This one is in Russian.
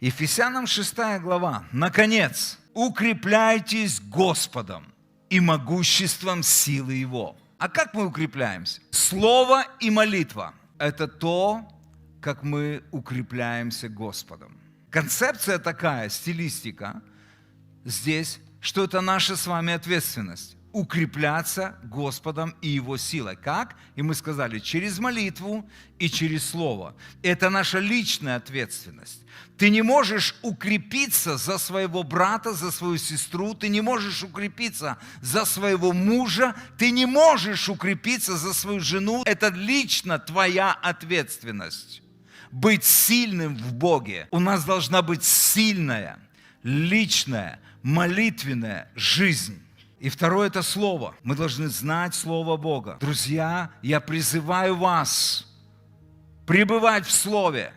Ефесянам 6 глава. Наконец, укрепляйтесь Господом и могуществом силы Его. А как мы укрепляемся? Слово и молитва – это то, как мы укрепляемся Господом. Концепция такая, стилистика здесь, что это наша с вами ответственность. Укрепляться Господом и Его силой. Как? И мы сказали, через молитву и через Слово. Это наша личная ответственность. Ты не можешь укрепиться за своего брата, за свою сестру, ты не можешь укрепиться за своего мужа, ты не можешь укрепиться за свою жену. Это лично твоя ответственность. Быть сильным в Боге. У нас должна быть сильная, личная, молитвенная жизнь. И второе – это Слово. Мы должны знать Слово Бога. Друзья, я призываю вас пребывать в Слове.